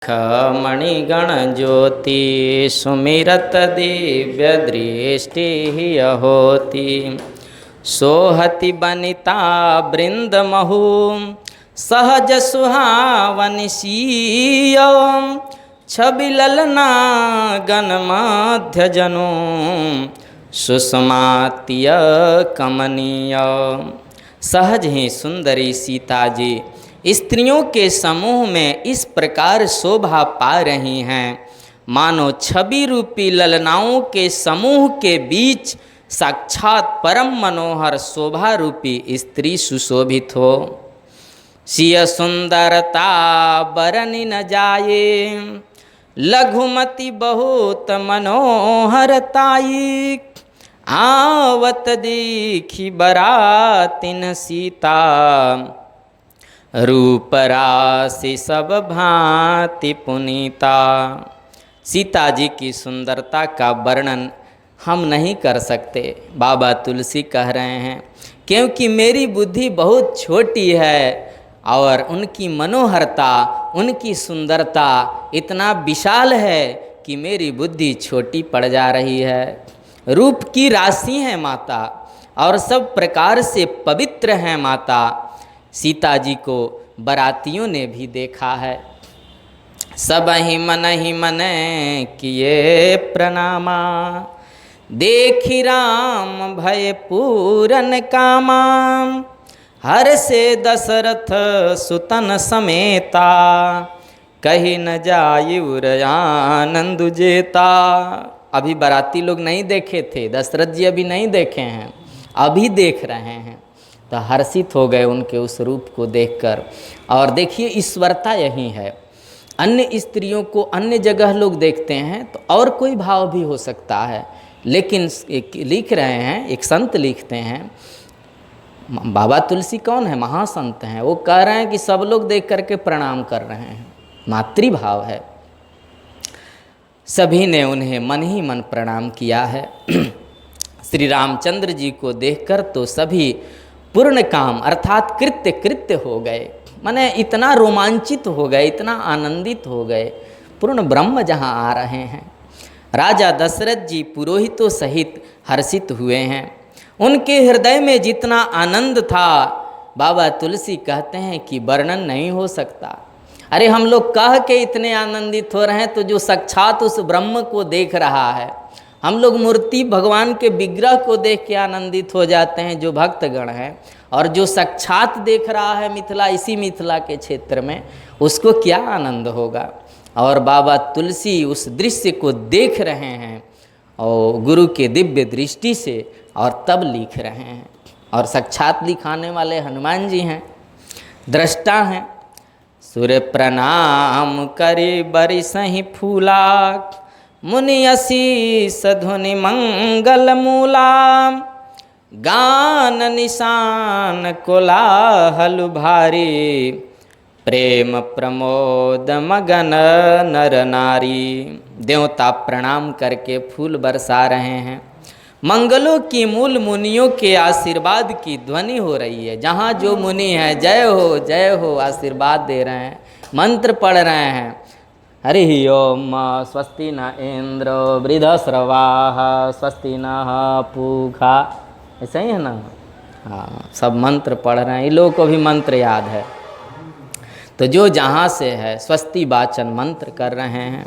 मणिगण ज्योति सुमिरत दिव्य दृष्टि होती। सोहति बनिता बृंद महु सहज सुहावन सीय। छवि ललना गण मध्य जनु सुषमातिय कमनीय। सहज ही सुंदरी सीता जी स्त्रियों के समूह में इस प्रकार शोभा पा रही हैं मानो छवि रूपी ललनाओं के समूह के बीच साक्षात परम मनोहर शोभा रूपी स्त्री सुशोभित हो। सिय सुंदरता बरनि न जाए लघुमति बहुत मनोहरताई। आवत देखी बरातिन सीता रूप राशि सब भांति पुनीता। सीता जी की सुंदरता का वर्णन हम नहीं कर सकते, बाबा तुलसी कह रहे हैं, क्योंकि मेरी बुद्धि बहुत छोटी है और उनकी मनोहरता, उनकी सुंदरता इतना विशाल है कि मेरी बुद्धि छोटी पड़ जा रही है। रूप की राशि है माता और सब प्रकार से पवित्र है माता। सीता जी को बरातियों ने भी देखा है। सब ही मन किए प्रणामा देखी राम भय पूरन कामा। हर से दशरथ सुतन समेता कहीं न जायुर आनंद जेता। अभी बराती लोग नहीं देखे थे, दशरथ जी अभी नहीं देखे हैं, अभी देख रहे हैं तो हर्षित हो गए उनके उस रूप को देखकर। और देखिए ईश्वरता यही है। अन्य स्त्रियों को अन्य जगह लोग देखते हैं तो और कोई भाव भी हो सकता है, लेकिन लिख रहे हैं, एक संत लिखते हैं, बाबा तुलसी कौन है, महासंत हैं, वो कह रहे हैं कि सब लोग देख करके प्रणाम कर रहे हैं, मातृभाव है। सभी ने उन्हें मन ही मन प्रणाम किया है। श्री रामचंद्र जी को देखकर तो सभी पूर्ण काम अर्थात कृत्य कृत्य हो गए, माने इतना रोमांचित हो गए, इतना आनंदित हो गए, पूर्ण ब्रह्म जहाँ आ रहे हैं। राजा दशरथ जी पुरोहितों सहित हर्षित हुए हैं। उनके हृदय में जितना आनंद था, बाबा तुलसी कहते हैं कि वर्णन नहीं हो सकता। अरे हम लोग कह के इतने आनंदित हो रहे हैं, तो जो साक्षात उस ब्रह्म को देख रहा है, हम लोग मूर्ति भगवान के विग्रह को देख के आनंदित हो जाते हैं जो भक्तगण हैं, और जो साक्षात देख रहा है मिथिला, इसी मिथिला के क्षेत्र में, उसको क्या आनंद होगा। और बाबा तुलसी उस दृश्य को देख रहे हैं और गुरु के दिव्य दृष्टि से, और तब लिख रहे हैं। और साक्षात लिखाने वाले हनुमान जी हैं, दृष्टा हैं। सूर्य प्रणाम करी बरिसहि फूला मुनि असीस धुनि मंगल मूला। गान निशान कोलाहल भारी प्रेम प्रमोद मगन नर नारी। देवता प्रणाम करके फूल बरसा रहे हैं। मंगलों की मूल मुनियों के आशीर्वाद की ध्वनि हो रही है। जहाँ जो मुनि है जय हो आशीर्वाद दे रहे हैं, मंत्र पढ़ रहे हैं। हरि ओम स्वस्ति न इंद्र वृद्धश्रवाः स्वस्ति न पूषा, ऐसा ही है ना। हाँ, सब मंत्र पढ़ रहे हैं, इन लोगों को भी मंत्र याद है। तो जो जहाँ से है स्वस्ति वाचन मंत्र कर रहे हैं।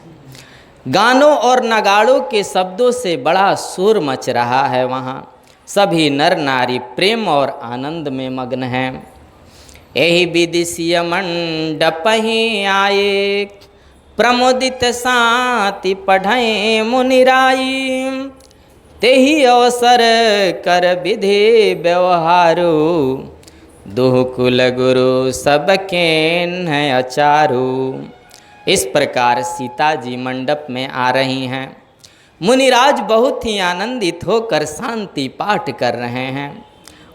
गानों और नगाड़ों के शब्दों से बड़ा शोर मच रहा है वहाँ। सभी नर नारी प्रेम और आनंद में मग्न हैं। यही विदिशीय मंडप ही आए प्रमोदित शांति पढ़े मुनिराई। तेहि अवसर कर विधि व्यवहारो दुह कुल गुरु सबके हैं अचारू। इस प्रकार सीता जी मंडप में आ रही हैं। मुनिराज बहुत ही आनंदित होकर शांति पाठ कर रहे हैं।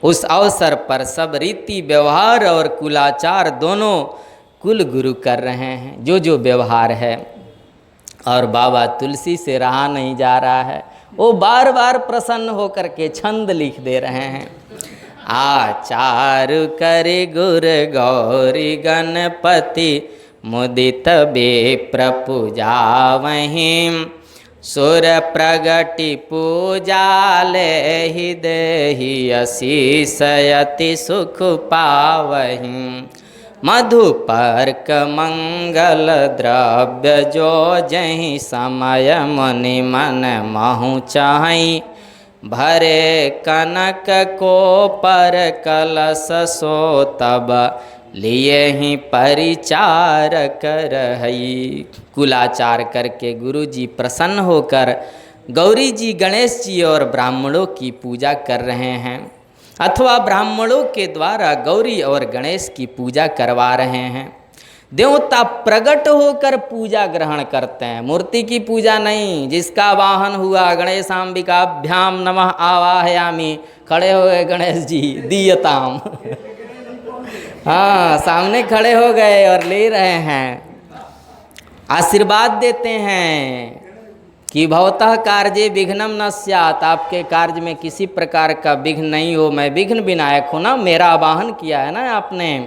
उस अवसर पर सब रीति व्यवहार और कुलाचार दोनों कुल गुरु कर रहे हैं, जो जो व्यवहार है। और बाबा तुलसी से रहा नहीं जा रहा है, वो बार बार प्रसन्न होकर के छंद लिख दे रहे हैं। आचार करे गुर गौरी गणपति मुदित विप्र पूजावहीं, सुर प्रगति पूजा लेहि देहि असीस अति सुख पावहीं। मधुपर्क मंगल द्रव्य जो जहीं समय मुनि मन महु चाहीं, भरे कनक को पर कलश सो तब लिए ही परिचार कर हई। कुलाचार करके गुरु जी प्रसन्न होकर गौरी जी, गणेश जी और ब्राह्मणों की पूजा कर रहे हैं, अथवा ब्राह्मणों के द्वारा गौरी और गणेश की पूजा करवा रहे हैं। देवता प्रकट होकर पूजा ग्रहण करते हैं, मूर्ति की पूजा नहीं। जिसका वाहन हुआ गणेशाम्बिकाभ्याम नमः आवाहयामि, खड़े हो गए गणेश जी दीयताम हाँ, सामने खड़े हो गए और ले रहे हैं, आशीर्वाद देते हैं कि भवतः कार्ये विघ्नम न स्यात्, आपके कार्य में किसी प्रकार का विघ्न नहीं हो। मैं विघ्न विनायक हूँ ना, मेरा आवाहन किया है ना आपने,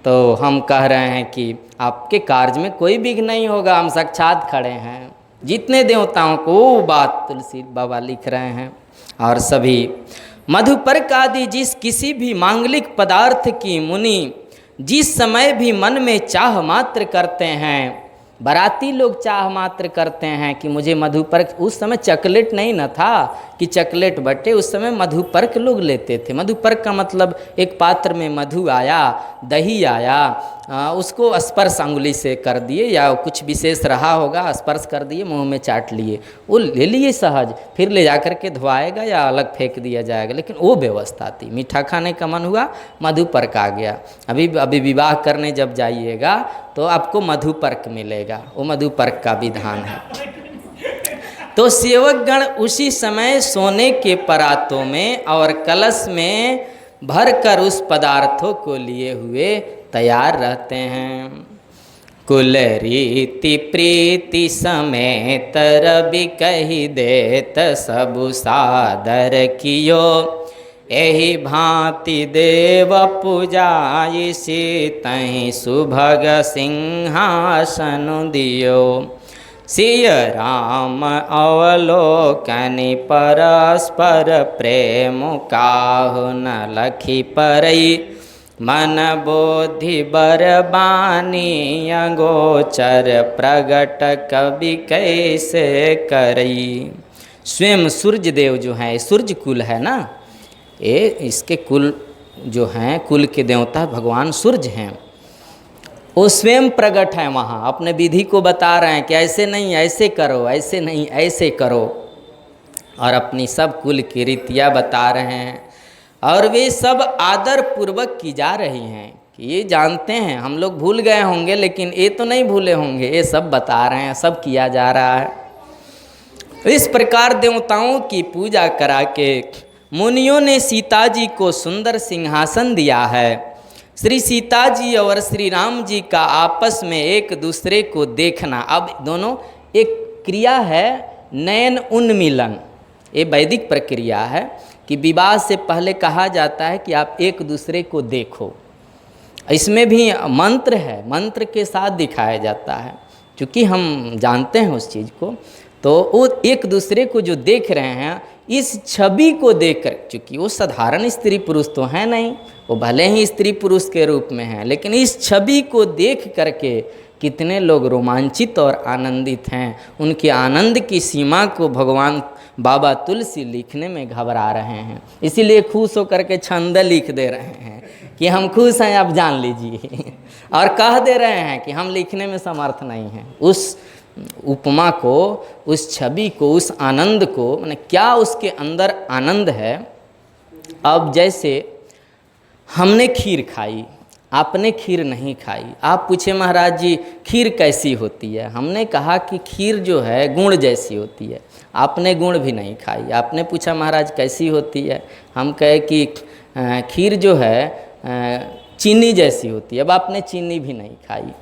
तो हम कह रहे हैं कि आपके कार्य में कोई विघ्न नहीं होगा, हम साक्षात खड़े हैं। जितने देवताओं को वो बात तुलसी बाबा लिख रहे हैं। और सभी मधुपर्क आदि जिस किसी भी मांगलिक पदार्थ की मुनि जिस समय भी मन में चाह मात्र करते हैं, बाराती लोग चाह मात्र करते हैं कि मुझे मधुपर्क, उस समय चॉकलेट नहीं न था कि चॉकलेट बटे, उस समय मधुपर्क लोग लेते थे। मधुपर्क का मतलब एक पात्र में मधु आया, दही आया, उसको स्पर्श अंगुली से कर दिए या कुछ विशेष रहा होगा, स्पर्श कर दिए, मुंह में चाट लिए, वो ले लिए सहज, फिर ले जा कर के धोआएगा या अलग फेंक दिया जाएगा, लेकिन वो व्यवस्था थी। मीठा खाने का मन हुआ, मधुपर्क आ गया। अभी विवाह करने जब जाइएगा तो आपको मधुपर्क मिलेगा, वो मधुपर्क का विधान है। तो सेवकगण उसी समय सोने के परातों में और कलश में भरकर उस पदार्थों को लिए हुए तैयार रहते हैं। कुल रीति प्रीति समेत रवि कही देत सबु सादर कियो, एहि भांति देव पूजाइसी तहि सुभग सिंहासन दियो। सिय राम अवलोकनि परस्पर प्रेम काहु न लखी परई, मन बोधि बरबानी अगोचर प्रगट कवि कैसे करई। स्वयं सूर्य देव जो हैं, सूर्य कुल है ना, ये इसके कुल जो हैं, कुल के देवता भगवान सूर्य हैं, वो स्वयं प्रकट हैं वहाँ, अपने विधि को बता रहे हैं कि ऐसे नहीं ऐसे करो, ऐसे नहीं ऐसे करो, और अपनी सब कुल की रीतियाँ बता रहे हैं। और वे सब आदर पूर्वक की जा रही हैं कि ये जानते हैं, हम लोग भूल गए होंगे लेकिन ये तो नहीं भूले होंगे, ये सब बता रहे हैं, सब किया जा रहा है। इस प्रकार देवताओं की पूजा करा के मुनियों ने सीता जी को सुंदर सिंहासन दिया है। श्री सीता जी और श्री राम जी का आपस में एक दूसरे को देखना, अब दोनों एक क्रिया है नयन उन्मिलन, ये वैदिक प्रक्रिया है कि विवाह से पहले कहा जाता है कि आप एक दूसरे को देखो। इसमें भी मंत्र है, मंत्र के साथ दिखाया जाता है, क्योंकि हम जानते हैं उस चीज़ को। तो वो एक दूसरे को जो देख रहे हैं, इस छवि को देखकर, क्योंकि वो साधारण स्त्री पुरुष तो हैं नहीं, वो भले ही स्त्री पुरुष के रूप में हैं, लेकिन इस छवि को देख करके कितने लोग रोमांचित और आनंदित हैं। उनके आनंद की सीमा को भगवान बाबा तुलसी लिखने में घबरा रहे हैं, इसीलिए खुश होकर के छंद लिख दे रहे हैं कि हम खुश हैं, आप जान लीजिए, और कह दे रहे हैं कि हम लिखने में समर्थ नहीं हैं। उस उपमा को, उस छवि को, उस आनंद को, माने क्या उसके अंदर आनंद है। अब जैसे हमने खीर खाई, आपने खीर नहीं खाई, आप पूछे महाराज जी खीर कैसी होती है, हमने कहा कि खीर जो है गुड़ जैसी होती है, आपने गुड़ भी नहीं खाई। आपने पूछा महाराज कैसी होती है, हम कहे कि खीर जो है चीनी जैसी होती है, अब आपने चीनी भी नहीं खाई।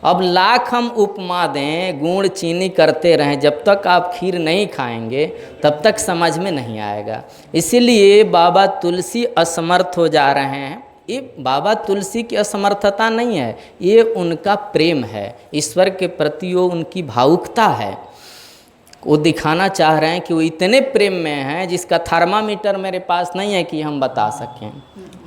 अब लाख हम उपमा दें, गुड़ चीनी करते रहें, जब तक आप खीर नहीं खाएंगे तब तक समझ में नहीं आएगा। इसीलिए बाबा तुलसी असमर्थ हो जा रहे हैं ये बाबा तुलसी की असमर्थता नहीं है, ये उनका प्रेम है, ईश्वर के प्रति वो उनकी भावुकता है। वो दिखाना चाह रहे हैं कि वो इतने प्रेम में हैं जिसका थर्मामीटर मेरे पास नहीं है कि हम बता सकें,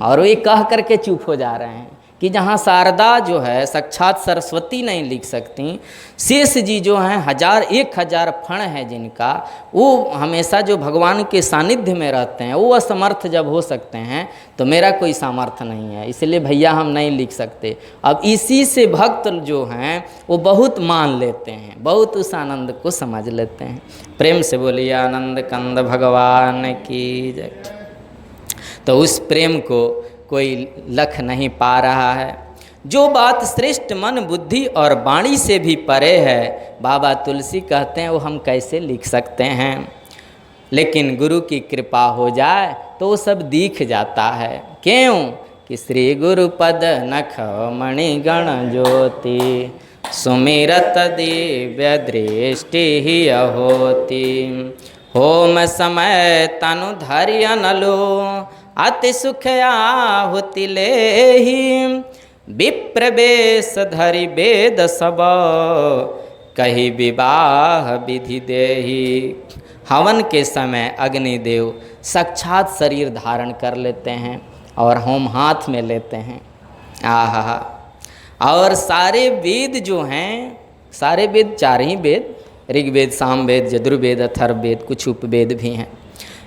और वो ये कह करके चुप हो जा रहे हैं कि जहाँ शारदा जो है साक्षात सरस्वती नहीं लिख सकती, शेष जी जो हैं 1000 फण है जिनका, वो हमेशा जो भगवान के सानिध्य में रहते हैं, वो असमर्थ जब हो सकते हैं तो मेरा कोई सामर्थ्य नहीं है, इसलिए भैया हम नहीं लिख सकते। अब इसी से भक्त जो हैं वो बहुत मान लेते हैं, बहुत उस आनंद को समझ लेते हैं। प्रेम से बोलिए आनंद कंद भगवान की जय। तो उस प्रेम को कोई लख नहीं पा रहा है। जो बात श्रेष्ठ मन बुद्धि और वाणी से भी परे है, बाबा तुलसी कहते हैं वो हम कैसे लिख सकते हैं, लेकिन गुरु की कृपा हो जाए तो वो सब दिख जाता है। क्यों कि श्री गुरु पद नख मणि गण ज्योति, सुमिरत दिव्य दृष्टि ही होती। होम समय तनु धरि अनलो, अति सुख आहुति लेहि। विप्र बेश धरि वेद सब, कही विवाह विधि देहि। हवन के समय अग्निदेव साक्षात शरीर धारण कर लेते हैं और होम हाथ में लेते हैं। आहा। और सारे वेद जो हैं, सारे वेद 4 ही वेद, ऋग्वेद सामवेद यजुर्वेद अथर्ववेद, कुछ उपवेद भी हैं,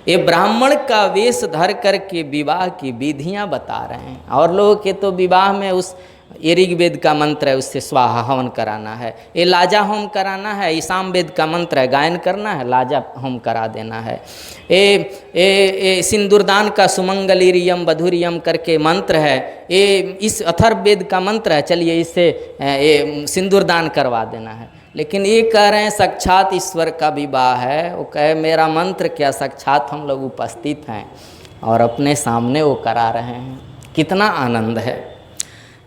ये ब्राह्मण का वेश धर करके विवाह की विधियां बता रहे हैं। और लोगों के तो विवाह में उस ये ऋग्वेद का मंत्र है, उससे स्वाहा हवन कराना है, ये लाजा होम कराना है, ये सामवेद का मंत्र है, गायन करना है, लाजा होम करा देना है। ये सिंदूरदान का सुमंगलीरियम बधुरियम करके मंत्र है, ये इस अथर्ववेद का मंत्र है, चलिए इससे ये सिंदूरदान करवा देना है। लेकिन ये कह रहे हैं साक्षात ईश्वर का विवाह है, वो कहे मेरा मंत्र क्या, साक्षात हम लोग उपस्थित हैं और अपने सामने वो करा रहे हैं। कितना आनंद है।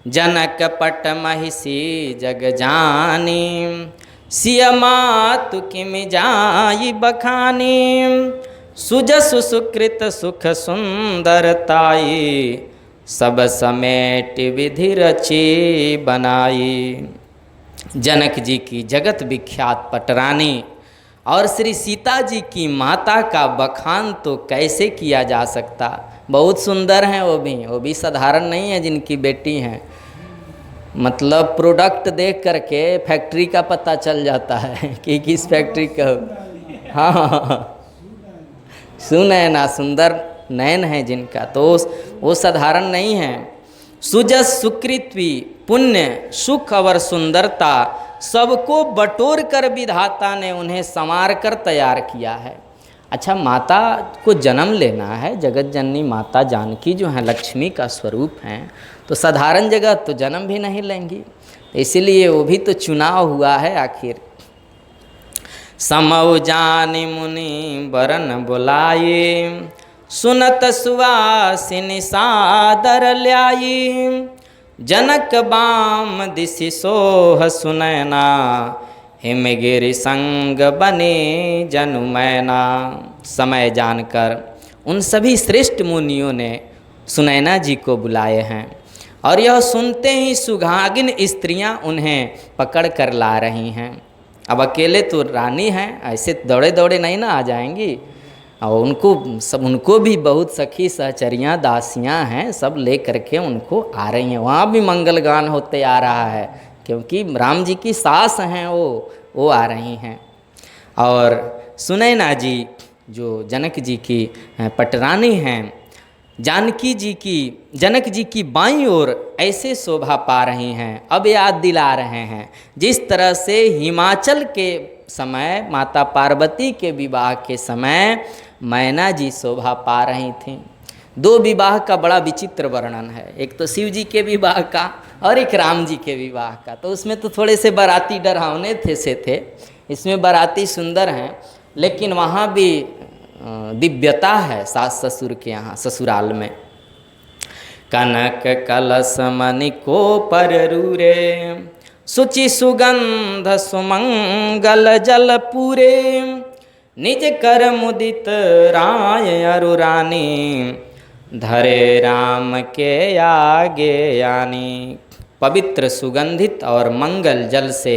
जनक पट महिषी जग जानी, सिय मातु किम जाई बखानी। सुजसु सुकृत सुख सुंदरताई, सब समेट विधि रची बनाई। जनक जी की जगत विख्यात पटरानी और श्री सीता जी की माता का बखान तो कैसे किया जा सकता। बहुत सुंदर हैं वो भी साधारण नहीं है जिनकी बेटी हैं। मतलब प्रोडक्ट देख करके फैक्ट्री का पता चल जाता है कि किस फैक्ट्री का। हाँ, सुनैना सुंदर नयन है जिनका, तो वो साधारण नहीं है। सुजस सुकृत्वी पुण्य सुख और सुंदरता सबको बटोर कर विधाता ने उन्हें संवार कर तैयार किया है। अच्छा, माता को जन्म लेना है, जगत जननी माता जानकी जो है लक्ष्मी का स्वरूप हैं, तो साधारण जगह तो जन्म भी नहीं लेंगी, इसीलिए वो भी तो चुनाव हुआ है आखिर। समौ जानि मुनि बरन बुलाए, सुनत सुवासिनी सादर ल्याई। जनक बाम दिशि सोह सुनैना, हिमगिरि संग बने जनु मैना। समय जानकर उन सभी श्रेष्ठ मुनियों ने सुनैना जी को बुलाए हैं, और यह सुनते ही सुहागिन स्त्रियां उन्हें पकड़ कर ला रही हैं। अब अकेले तो रानी हैं, ऐसे दौड़े दौड़े नहीं ना आ जाएंगी, और उनको भी बहुत सखी सहचरियाँ दासियाँ हैं, सब ले करके उनको आ रही हैं। वहाँ भी मंगल गान होते आ रहा है, क्योंकि राम जी की सास हैं वो आ रही हैं। और सुनैना जी जो जनक जी की पटरानी हैं, जनक जी की बाईं ओर ऐसे शोभा पा रही हैं। अब याद दिला रहे हैं जिस तरह से हिमाचल के समय माता पार्वती के विवाह के समय मैना जी शोभा पा रही थीं। 2 विवाह का बड़ा विचित्र वर्णन है, एक तो शिव जी के विवाह का और एक राम जी के विवाह का। तो उसमें तो थोड़े से बाराती डरावने थे, इसमें बाराती सुंदर हैं, लेकिन वहाँ भी दिव्यता है सास ससुर के यहाँ ससुराल में। कनक कलश मणि को पर रूरे, सुचि सुगंध सुमंगल जल पूरे। निज कर मुदित राय अरु रानी, धरे राम के आगे यानी। पवित्र सुगंधित और मंगल जल से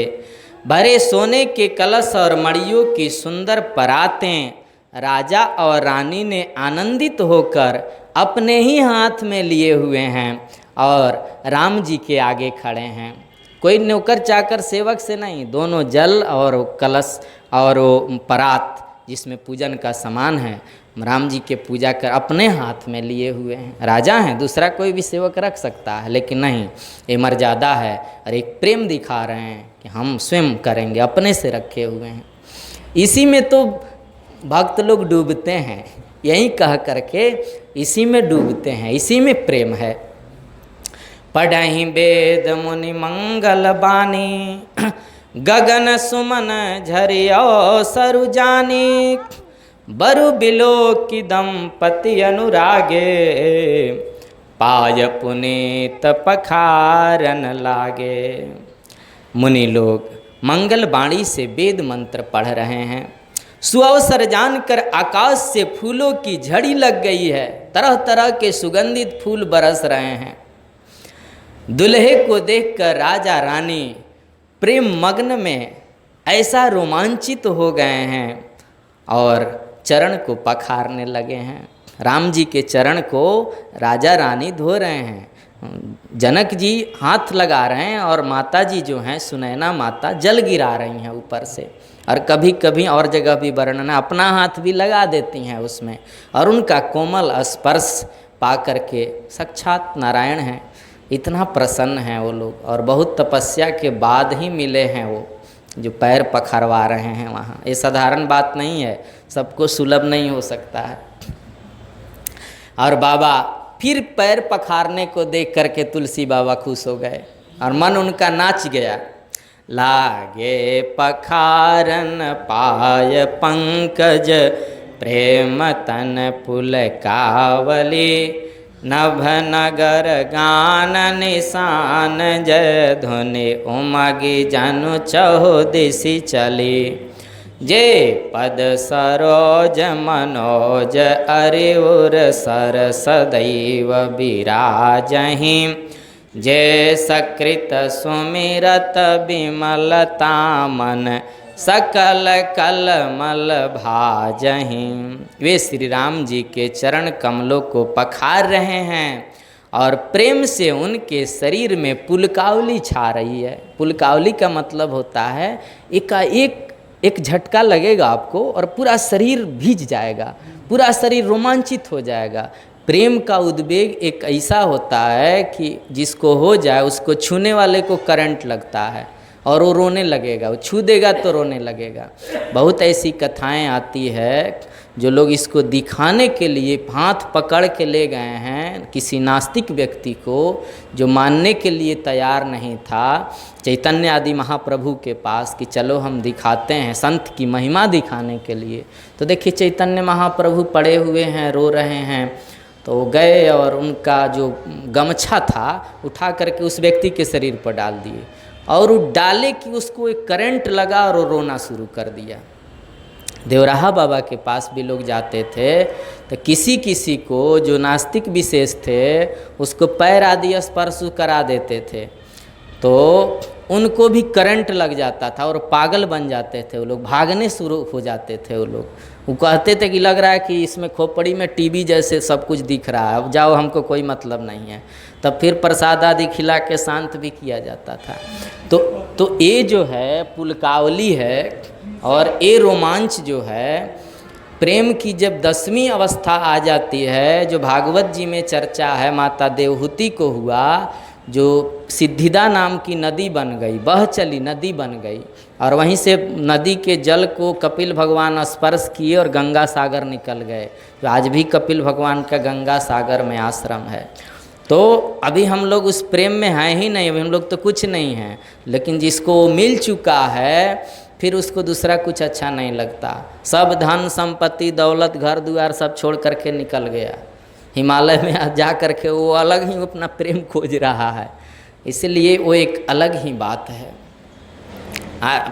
भरे सोने के कलश और मड़ियों की सुंदर परातें राजा और रानी ने आनंदित होकर अपने ही हाथ में लिए हुए हैं और राम जी के आगे खड़े हैं। कोई नौकर चाकर सेवक से नहीं, दोनों जल और कलश और वो परात जिसमें पूजन का सामान है राम जी के पूजा कर अपने हाथ में लिए हुए हैं। राजा हैं, दूसरा कोई भी सेवक रख सकता है, लेकिन नहीं, ये मर्यादा है और एक प्रेम दिखा रहे हैं कि हम स्वयं करेंगे, अपने से रखे हुए हैं। इसी में तो भक्त लोग डूबते हैं, यही कह करके इसी में डूबते हैं, इसी में प्रेम है। पढ़हि वेद मुनि मंगल बानी, गगन सुमन झरियो सरु जानी, बरु बिलो की दंपति अनुरागे, पाय पुनीत पखारन लागे। मुनि लोग मंगल बाणी से वेद मंत्र पढ़ रहे हैं। सुअवसर जानकर आकाश से फूलों की झड़ी लग गई है, तरह तरह के सुगंधित फूल बरस रहे हैं। दुल्हे को देखकर राजा रानी प्रेम मग्न में ऐसा रोमांचित हो गए हैं और चरण को पखारने लगे हैं। राम जी के चरण को राजा रानी धो रहे हैं, जनक जी हाथ लगा रहे हैं और माता जी जो हैं सुनैना माता जल गिरा रही हैं ऊपर से, और कभी कभी और जगह भी वर्णन है अपना हाथ भी लगा देती हैं उसमें, और उनका कोमल स्पर्श पा करके साक्षात नारायण हैं। इतना प्रसन्न हैं वो लोग, और बहुत तपस्या के बाद ही मिले हैं वो जो पैर पखरवा रहे हैं वहाँ। ये साधारण बात नहीं है, सबको सुलभ नहीं हो सकता है। और बाबा फिर पैर पखारने को देख करके तुलसी बाबा खुश हो गए और मन उनका नाच गया। लागे पखारन पाय पंकज, प्रेम तन पुलकावली, नभ नगर गान निशान, जय धुनि उमगी जनु चहु दिशि चली। जे पद सरोज मनोज अरिउर सर सदैव विराजहि, जे सकृत सुमिरत विमलता मन, सकल कलमल भाजहि। वे श्री राम जी के चरण कमलों को पखार रहे हैं और प्रेम से उनके शरीर में पुलकावली छा रही है। पुलकावली का मतलब होता है एक झटका लगेगा आपको और पूरा शरीर भीज जाएगा, पूरा शरीर रोमांचित हो जाएगा। प्रेम का उद्वेग एक ऐसा होता है कि जिसको हो जाए उसको छूने वाले को करंट लगता है और वो रोने लगेगा, वो छू देगा तो रोने लगेगा। बहुत ऐसी कथाएं आती है जो लोग इसको दिखाने के लिए हाथ पकड़ के ले गए हैं किसी नास्तिक व्यक्ति को जो मानने के लिए तैयार नहीं था, चैतन्य आदि महाप्रभु के पास कि चलो हम दिखाते हैं संत की महिमा दिखाने के लिए। तो देखिए चैतन्य महाप्रभु पड़े हुए हैं, रो रहे हैं, तो गए और उनका जो गमछा था उठा करके उस व्यक्ति के शरीर पर डाल दिए और वो डाले कि उसको एक करंट लगा और वो रोना शुरू कर दिया। देवराहा बाबा के पास भी लोग जाते थे तो किसी किसी को जो नास्तिक विशेष थे उसको पैर आदि स्पर्श करा देते थे तो उनको भी करंट लग जाता था और पागल बन जाते थे वो लोग, भागने शुरू हो जाते थे वो लोग। वो कहते थे कि लग रहा है कि इसमें खोपड़ी में टीबी जैसे सब कुछ दिख रहा है, अब जाओ हमको कोई मतलब नहीं है। तब फिर प्रसाद आदि खिला के शांत भी किया जाता था। तो ये जो है पुलकावली है और ये रोमांच जो है प्रेम की जब 10वीं अवस्था आ जाती है, जो भागवत जी में चर्चा है, माता देवहूति को हुआ जो सिद्धिदा नाम की नदी बन गई, बह चली नदी बन गई और वहीं से नदी के जल को कपिल भगवान स्पर्श किए और गंगा सागर निकल गए। तो आज भी कपिल भगवान का गंगा सागर में आश्रम है। तो अभी हम लोग उस प्रेम में हैं ही नहीं, अभी हम लोग तो कुछ नहीं हैं, लेकिन जिसको मिल चुका है फिर उसको दूसरा कुछ अच्छा नहीं लगता। सब धन संपत्ति दौलत घर द्वार सब छोड़ करके निकल गया हिमालय में जा कर के, वो अलग ही अपना प्रेम खोज रहा है। इसलिए वो एक अलग ही बात है।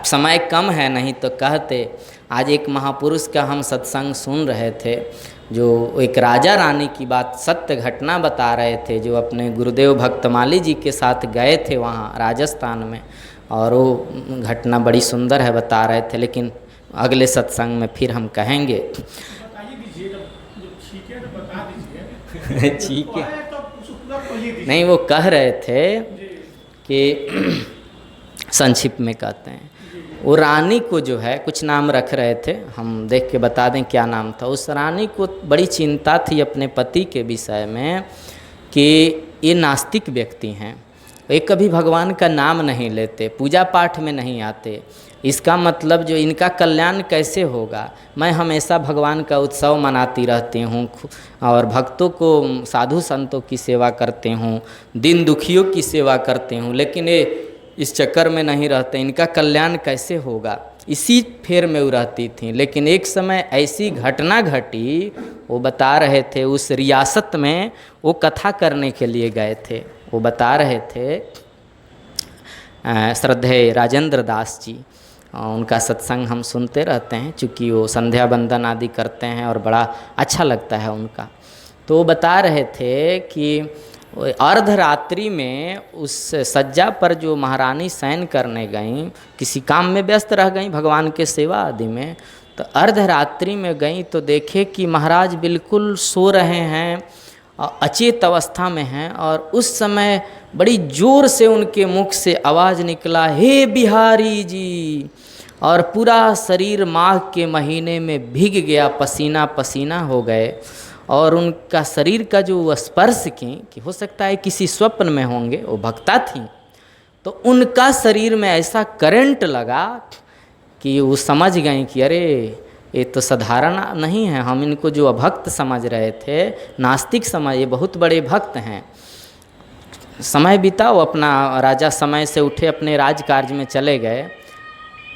समय कम है, नहीं तो कहते आज एक महापुरुष का हम सत्संग सुन रहे थे, जो एक राजा रानी की बात सत्य घटना बता रहे थे, जो अपने गुरुदेव भक्तमाली जी के साथ गए थे वहाँ राजस्थान में, और वो घटना बड़ी सुंदर है बता रहे थे, लेकिन अगले सत्संग में फिर हम कहेंगे। ठीक है, नहीं वो कह रहे थे कि संक्षिप्त में कहते हैं, वो रानी को जो है कुछ नाम रख रहे थे, हम देख के बता दें क्या नाम था। उस रानी को बड़ी चिंता थी अपने पति के विषय में कि ये नास्तिक व्यक्ति हैं, ये कभी भगवान का नाम नहीं लेते, पूजा पाठ में नहीं आते, इसका मतलब जो इनका कल्याण कैसे होगा। मैं हमेशा भगवान का उत्सव मनाती रहती हूँ और भक्तों को, साधु संतों की सेवा करती हूँ, दिन दुखियों की सेवा करती हूँ, लेकिन ये इस चक्कर में नहीं रहते, इनका कल्याण कैसे होगा, इसी फेर में वो रहती थी। लेकिन एक समय ऐसी घटना घटी, वो बता रहे थे, उस रियासत में वो कथा करने के लिए गए थे। वो बता रहे थे श्रद्धेय राजेंद्र दास जी, उनका सत्संग हम सुनते रहते हैं, चूँकि वो संध्या बंदन आदि करते हैं और बड़ा अच्छा लगता है उनका। तो वो बता रहे थे कि अर्धरात्रि में उस सज्जा पर जो महारानी शयन करने गईं, किसी काम में व्यस्त रह गईं, भगवान के सेवा आदि में, तो अर्धरात्रि में गईं तो देखे कि महाराज बिल्कुल सो रहे हैं, अचेत अवस्था में हैं, और उस समय बड़ी जोर से उनके मुख से आवाज़ निकला, हे बिहारी जी, और पूरा शरीर माघ के महीने में भीग गया, पसीना पसीना हो गए, और उनका शरीर का जो स्पर्श की हो सकता है किसी स्वप्न में होंगे, वो भक्ता थी, तो उनका शरीर में ऐसा करंट लगा कि वो समझ गए कि अरे ये तो साधारण नहीं है, हम इनको जो अभक्त समझ रहे थे, नास्तिक समझ, ये बहुत बड़े भक्त हैं। समय बिताओ अपना, राजा समय से उठे अपने राज कार्य में चले गए,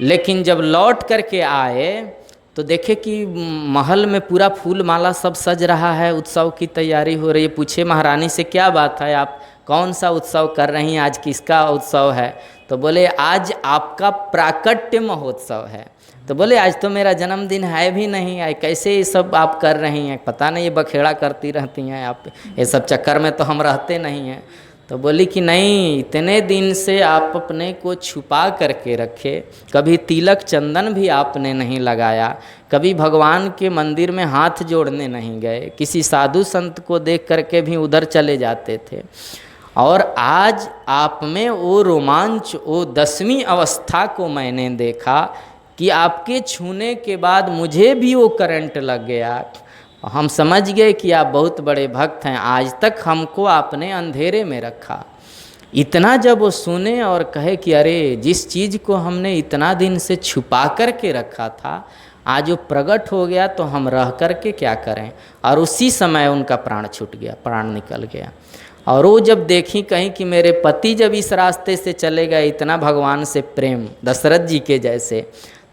लेकिन जब लौट करके आए तो देखे कि महल में पूरा फूल माला सब सज रहा है, उत्सव की तैयारी हो रही है। पूछे महारानी से क्या बात है, आप कौन सा उत्सव कर रही हैं, आज किसका उत्सव है? तो बोले आज आपका प्राकट्य महोत्सव है। तो बोले आज तो मेरा जन्मदिन है भी नहीं, है कैसे ये सब आप कर रही हैं, पता नहीं ये बखेड़ा करती रहती हैं आप, ये सब चक्कर में तो हम रहते नहीं हैं। तो बोली कि नहीं, इतने दिन से आप अपने को छुपा करके रखे, कभी तिलक चंदन भी आपने नहीं लगाया, कभी भगवान के मंदिर में हाथ जोड़ने नहीं गए, किसी साधु संत को देख करके भी उधर चले जाते थे, और आज आप में वो रोमांच, वो 10वीं अवस्था को मैंने देखा कि आपके छूने के बाद मुझे भी वो करंट लग गया, हम समझ गए कि आप बहुत बड़े भक्त हैं, आज तक हमको आपने अंधेरे में रखा। इतना जब वो सुने और कहे कि अरे जिस चीज़ को हमने इतना दिन से छुपा कर के रखा था, आज वो प्रकट हो गया तो हम रह कर के क्या करें। और उसी समय उनका प्राण छूट गया, प्राण निकल गया। और वो जब देखी कहीं कि मेरे पति जब इस रास्ते से चले गए, इतना भगवान से प्रेम दशरथ जी के जैसे,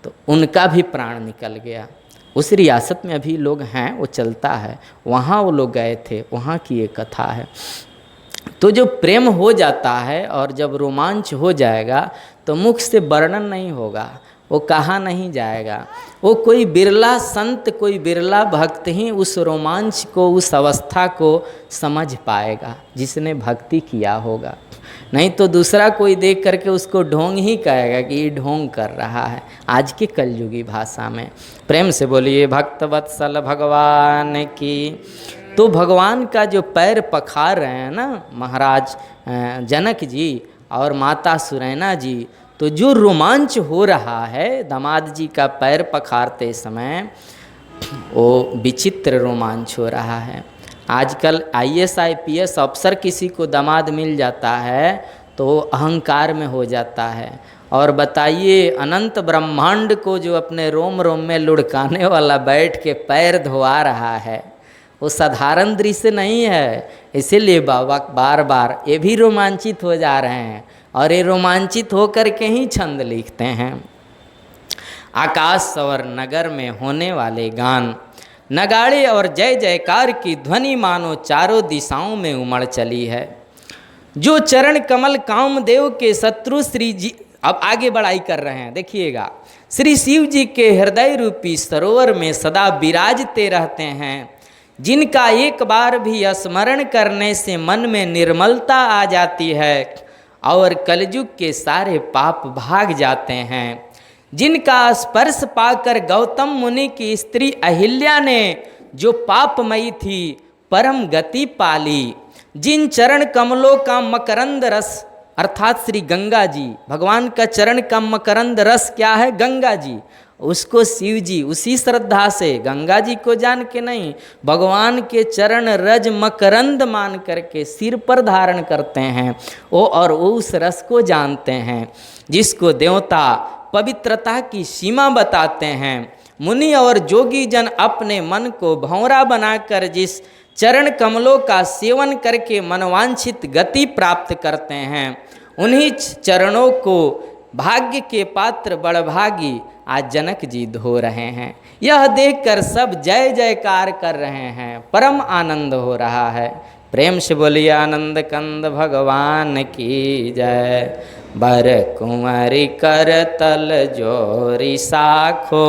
तो उनका भी प्राण निकल गया। उस रियासत में अभी लोग हैं, वो चलता है, वहाँ वो लोग गए थे, वहाँ की एक कथा है। तो जो प्रेम हो जाता है और जब रोमांच हो जाएगा तो मुख से वर्णन नहीं होगा, वो कहा नहीं जाएगा। वो कोई बिरला संत, कोई बिरला भक्त ही उस रोमांच को, उस अवस्था को समझ पाएगा जिसने भक्ति किया होगा। नहीं तो दूसरा कोई देख करके उसको ढोंग ही कहेगा कि ये ढोंग कर रहा है। आज के कलयुगी भाषा में प्रेम से बोलिए भक्त वत्सल भगवान की। तो भगवान का जो पैर पखार रहे हैं ना महाराज जनक जी और माता सुरैना जी, तो जो रोमांच हो रहा है दामाद जी का पैर पखारते समय, वो विचित्र रोमांच हो रहा है। आजकल IAS IPS अफसर किसी को दामाद मिल जाता है तो अहंकार में हो जाता है। और बताइए अनंत ब्रह्मांड को जो अपने रोम रोम में लुढ़काने वाला बैठ के पैर धोआ रहा है, वो साधारण दृश्य नहीं है। इसीलिए बाबा बार बार ये भी रोमांचित हो जा रहे हैं, और ये रोमांचित होकर के ही छंद लिखते हैं। आकाश और नगर में होने वाले गान, नगाड़े और जय जयकार की ध्वनि मानो चारों दिशाओं में उमड़ चली है। जो चरण कमल कामदेव के शत्रु अब आगे बढ़ाई कर रहे हैं, देखिएगा। श्री शिव जी के हृदय रूपी सरोवर में सदा विराजते रहते हैं, जिनका एक बार भी स्मरण करने से मन में निर्मलता आ जाती है और कलयुग के सारे पाप भाग जाते हैं। जिनका स्पर्श पाकर गौतम मुनि की स्त्री अहिल्या ने जो पापमयी थी परम गति पाली, जिन चरण कमलों का मकरंद रस अर्थात श्री गंगा जी, भगवान का चरण का मकरंद रस क्या है? गंगा जी। उसको शिव जी उसी श्रद्धा से, गंगा जी को जान के नहीं, भगवान के चरण रज मकरंद मान करके सिर पर धारण करते हैं वो, और वो उस रस को जानते हैं जिसको देवता पवित्रता की सीमा बताते हैं। मुनि और जोगी जन अपने मन को भंवरा बनाकर जिस चरण कमलों का सेवन करके मनवांछित गति प्राप्त करते हैं, उन्हीं चरणों को भाग्य के पात्र बड़भागी आज जनक जी धो रहे हैं। यह देखकर सब जय जयकार कर रहे हैं, परम आनंद हो रहा है। प्रेम से बोलिए आनंद कंद भगवान की जय। बर कुंवरी कर तल जोरी साखो,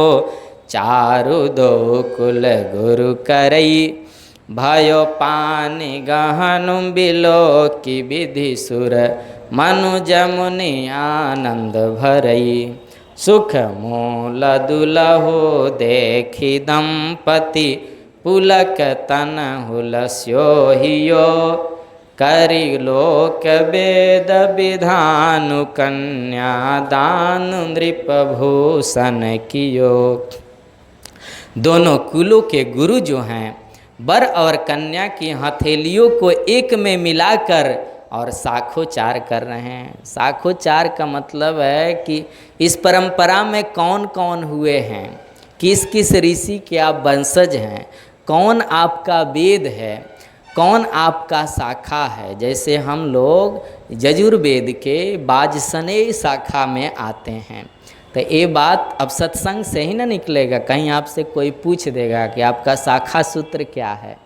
चारु दो कुल गुरु करई, भयो पानी गहनु बिलो की विधि सुर, मनुज मुनि आनंद भरई। सुख मूल दुलहो देखी दंपति, पुलक तन हुलस्यो हियो, करि लोक वेद विधानु, कन्या दान नृप भूषण कियो। दोनों कुलों के गुरु जो हैं, वर और कन्या की हथेलियों को एक में मिलाकर और साखोचार कर रहे हैं। साखोचार का मतलब है कि इस परंपरा में कौन कौन हुए हैं, किस किस ऋषि के आप वंशज हैं, कौन आपका वेद है, कौन आपका शाखा है। जैसे हम लोग यजुर्वेद के वाजसनेय शाखा में आते हैं, तो ये बात अब सत्संग से ही ना निकलेगा, कहीं आपसे कोई पूछ देगा कि आपका शाखा सूत्र क्या है,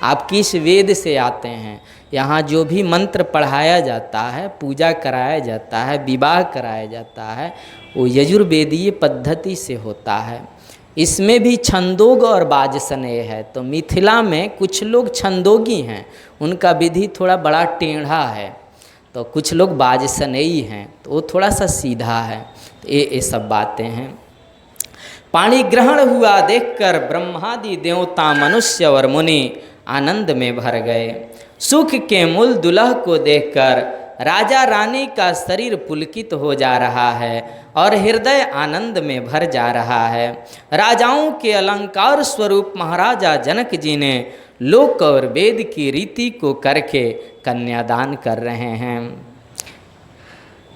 आप किस वेद से आते हैं। यहाँ जो भी मंत्र पढ़ाया जाता है, पूजा कराया जाता है, विवाह कराया जाता है, वो यजुर्वेदीय पद्धति से होता है। इसमें भी छंदोग और वाजसनेय है। तो मिथिला में कुछ लोग छंदोगी हैं, उनका विधि थोड़ा बड़ा टेढ़ा है, तो कुछ लोग वाजसनेयी हैं, तो वो थोड़ा सा सीधा है। ये सब बातें हैं। पाणी ग्रहण हुआ देखकर ब्रह्मादि देवता, मनुष्य और मुनि आनंद में भर गए। सुख के मूल दुल्ह को देखकर राजा रानी का शरीर पुलकित हो जा रहा है और हृदय आनंद में भर जा रहा है। राजाओं के अलंकार स्वरूप महाराजा जनक जी ने लोक और वेद की रीति को करके कन्यादान कर रहे हैं।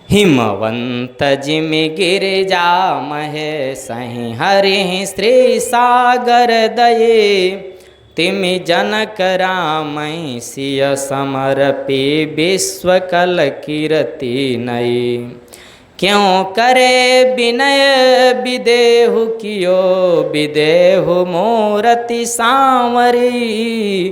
हिमवंत जिम गिरिजा महे सही हरि श्री सागर दये, तिमि जनक राम सिय समर्पी विश्व कल कीर्ति नई। क्यों करे विनय विदेहु कियो, विदेहु मूरति सांवरी,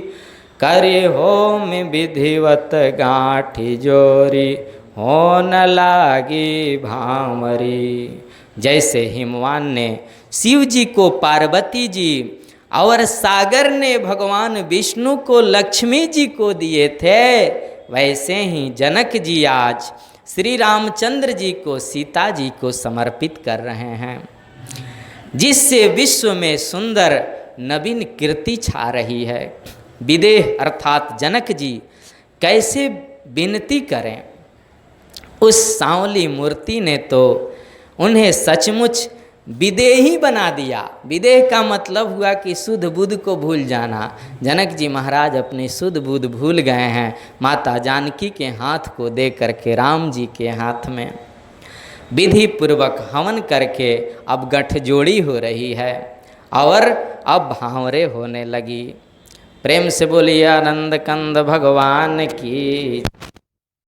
करे होम विधिवत गांठी जोरी, हो न लागी भामरी। जैसे हिमवान ने शिव जी को पार्वती जी और सागर ने भगवान विष्णु को लक्ष्मी जी को दिए थे, वैसे ही जनक जी आज श्री रामचंद्र जी को सीता जी को समर्पित कर रहे हैं, जिससे विश्व में सुंदर नवीन कीर्ति छा रही है। विदेह अर्थात जनक जी कैसे विनती करें, उस सांवली मूर्ति ने तो उन्हें सचमुच विदेही बना दिया। विदेह का मतलब हुआ कि शुद्ध बुद्ध को भूल जाना। जनक जी महाराज अपनी शुद्ध बुद्ध भूल गए हैं, माता जानकी के हाथ को दे करके राम जी के हाथ में विधि पूर्वक हवन करके अब गठजोड़ी हो रही है और अब भांवरे होने लगी। प्रेम से बोलिए आनंद कंद भगवान की।